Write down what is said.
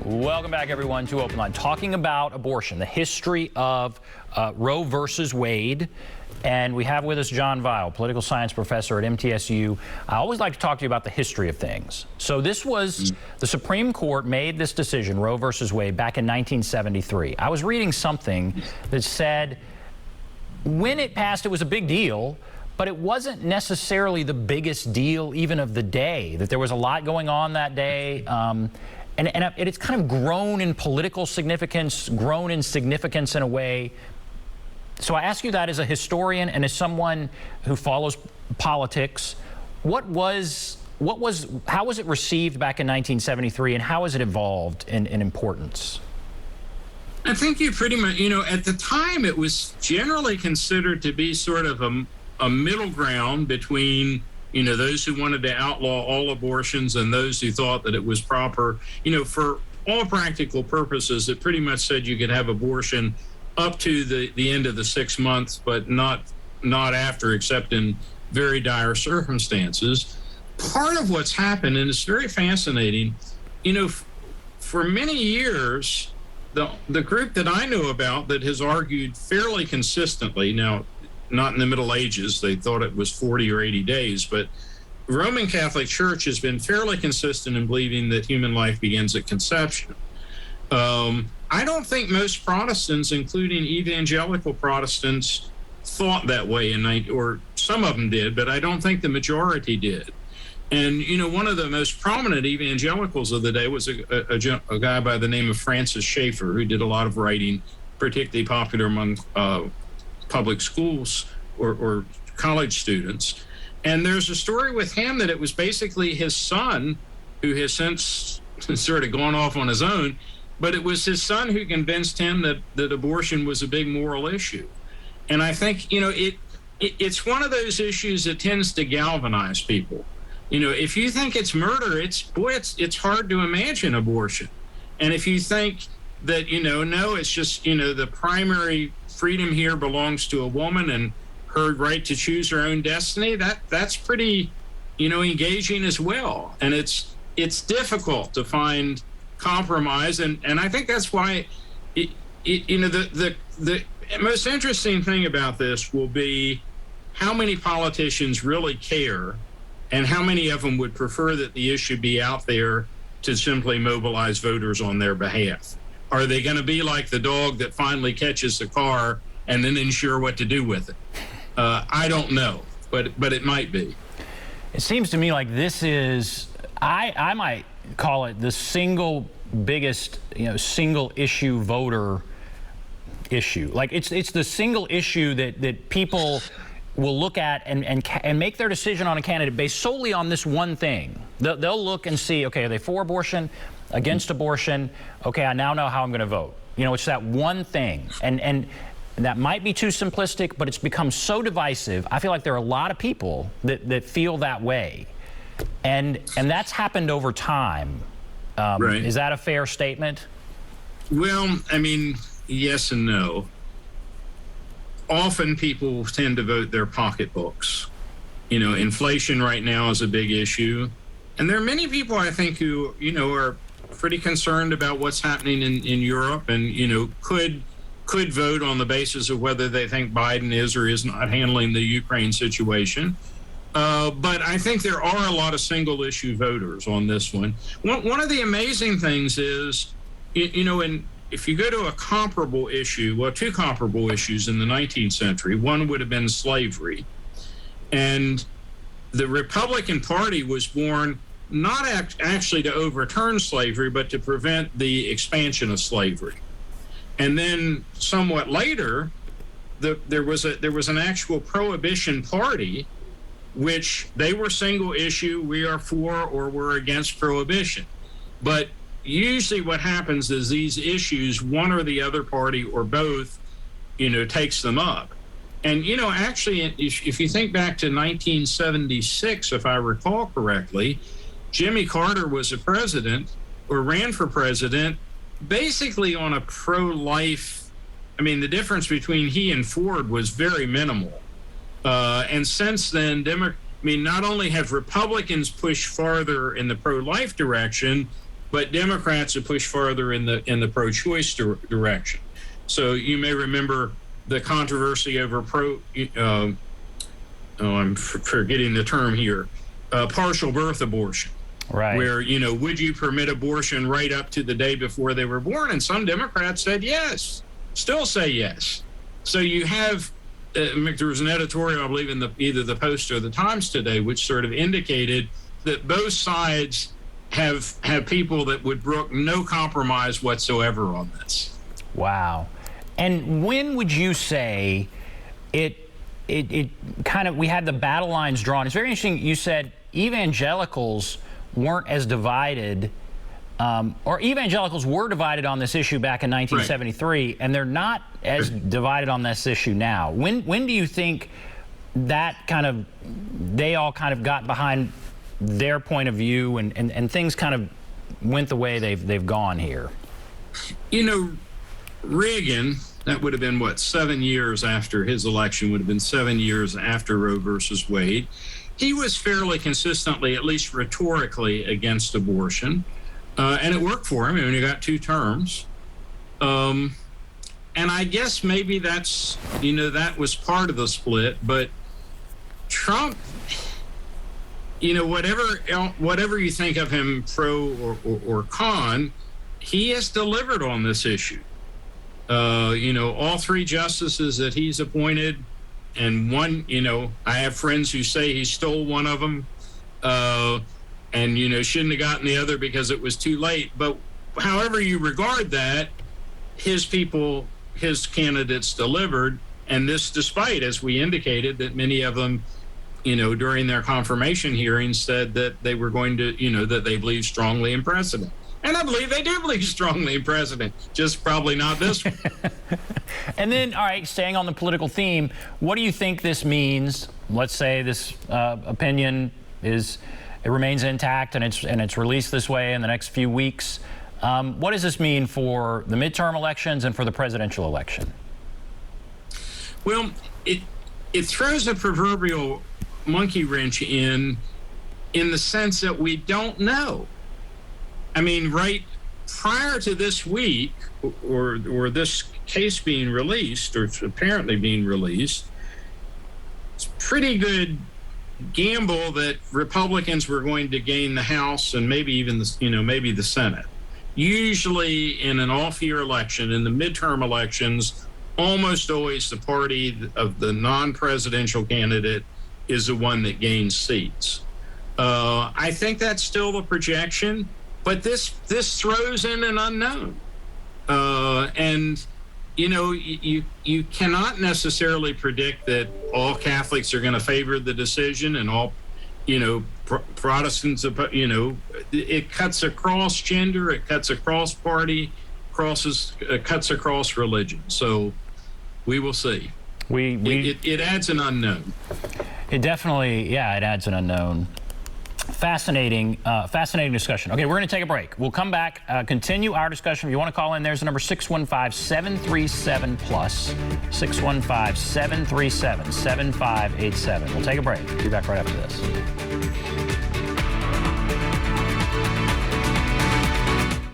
Welcome back, everyone, to OpenLine. Talking about abortion, the history of Roe versus Wade. And we have with us John Weil, political science professor at MTSU. I always like to talk to you about the history of things. So this was, the Supreme Court made this decision, Roe versus Wade, back in 1973. I was reading something that said when it passed, it was a big deal, but it wasn't necessarily the biggest deal even of the day, that there was a lot going on that day. And it's kind of grown in political significance, grown in significance in a way. So I ask you that as a historian and as someone who follows politics, how was it received back in 1973, and how has it evolved in importance? I think you pretty much, at the time it was generally considered to be sort of a middle ground between those who wanted to outlaw all abortions and those who thought that it was proper. For all practical purposes, it pretty much said you could have abortion up to the end of the 6 months, but not after, except in very dire circumstances. Part of what's happened, and it's very fascinating, for many years, the group that I know about that has argued fairly consistently, now, not in the Middle Ages, they thought it was 40 or 80 days, but the Roman Catholic Church has been fairly consistent in believing that human life begins at conception. I don't think most Protestants, including evangelical Protestants, thought that way, or some of them did, but I don't think the majority did. And, one of the most prominent evangelicals of the day was a guy by the name of Francis Schaeffer, who did a lot of writing, particularly popular among public schools or college students. And there's a story with him that it was basically his son, who has since sort of gone off on his own, but it was his son who convinced him that abortion was a big moral issue. And I think, it's one of those issues that tends to galvanize people. If you think it's murder, it's hard to imagine abortion. And if you think that, no, it's just, the primary freedom here belongs to a woman and her right to choose her own destiny, that's pretty, engaging as well. And it's difficult to find compromise. And I think that's why, the most interesting thing about this will be how many politicians really care and how many of them would prefer that the issue be out there to simply mobilize voters on their behalf. Are they going to be like the dog that finally catches the car and then ensure what to do with it? I don't know, but it might be. It seems to me like this is, I might call it the single biggest, single issue voter issue. Like it's the single issue that people will look at and make their decision on a candidate based solely on this one thing. They'll look and see, okay, are they for abortion, against abortion? Okay, I now know how I'm going to vote. It's that one thing. And that might be too simplistic, but it's become so divisive. I feel like there are a lot of people that feel that way. And that's happened over time. Right. Is that a fair statement? Well, yes and no. Often people tend to vote their pocketbooks. Inflation right now is a big issue. And there are many people, I think, who, are pretty concerned about what's happening in Europe and, could vote on the basis of whether they think Biden is or is not handling the Ukraine situation. But I think there are a lot of single issue voters on this one. One of the amazing things is, if you go to a comparable issue, well, two comparable issues in the 19th century, one would have been slavery. And the Republican Party was born not actually to overturn slavery, but to prevent the expansion of slavery. And then somewhat later, there was an actual prohibition party, which they were single issue, we are for or we're against prohibition. But usually what happens is these issues, one or the other party or both, takes them up. And, actually, if you think back to 1976, if I recall correctly, Jimmy Carter was a president or ran for president basically on a pro-life. The difference between he and Ford was very minimal. And since then, not only have Republicans pushed farther in the pro-life direction, but Democrats have pushed farther in the pro-choice direction. So you may remember the controversy over I'm forgetting the term here, partial birth abortion. Right. Where, would you permit abortion right up to the day before they were born? And some Democrats said yes, still say yes. So you have, there was an editorial, I believe, in either the Post or the Times today, which sort of indicated that both sides have people that would brook no compromise whatsoever on this. Wow. And when would you say it kind of, we had the battle lines drawn? It's very interesting. You said evangelicals weren't as divided, or evangelicals were divided on this issue back in 1973, right, and they're not as divided on this issue now. When do you think that they all kind of got behind their point of view and things kind of went the way they've gone here? Reagan, that would have been 7 years after his election, would have been 7 years after Roe versus Wade. He was fairly consistently, at least rhetorically, against abortion. And it worked for him. I mean, he got 2 terms. And I guess maybe that's, that was part of the split. But Trump, whatever you think of him, pro or con, he has delivered on this issue. All 3 justices that he's appointed, and one, I have friends who say he stole one of them, and, shouldn't have gotten the other because it was too late. But however you regard that, his candidates delivered. And this despite, as we indicated, that many of them, during their confirmation hearings said that they were going to, that they believe strongly in precedent. And I believe they do believe strongly in precedent, just probably not this one. And then, all right, staying on the political theme, what do you think this means? Let's say this opinion remains intact and it's released this way in the next few weeks. What does this mean for the midterm elections and for the presidential election? Well, it throws a proverbial monkey wrench in the sense that we don't know. I mean, right prior to this week, or this case being released, or it's apparently being released, it's a pretty good gamble that Republicans were going to gain the House and maybe even maybe the Senate. Usually in an off-year election, in the midterm elections, almost always the party of the non-presidential candidate is the one that gains seats. I think that's still the projection. But this throws in an unknown, and you cannot necessarily predict that all Catholics are going to favor the decision and all Protestants. It cuts across gender, it cuts across party, cuts across religion. So we will see. It adds an unknown. It definitely, it adds an unknown. Fascinating discussion. Okay, we're going to take a break. We'll come back, continue our discussion. If you want to call in, there's the number 615-737-PLUS, 615-737-7587. We'll take a break. Be back right after this.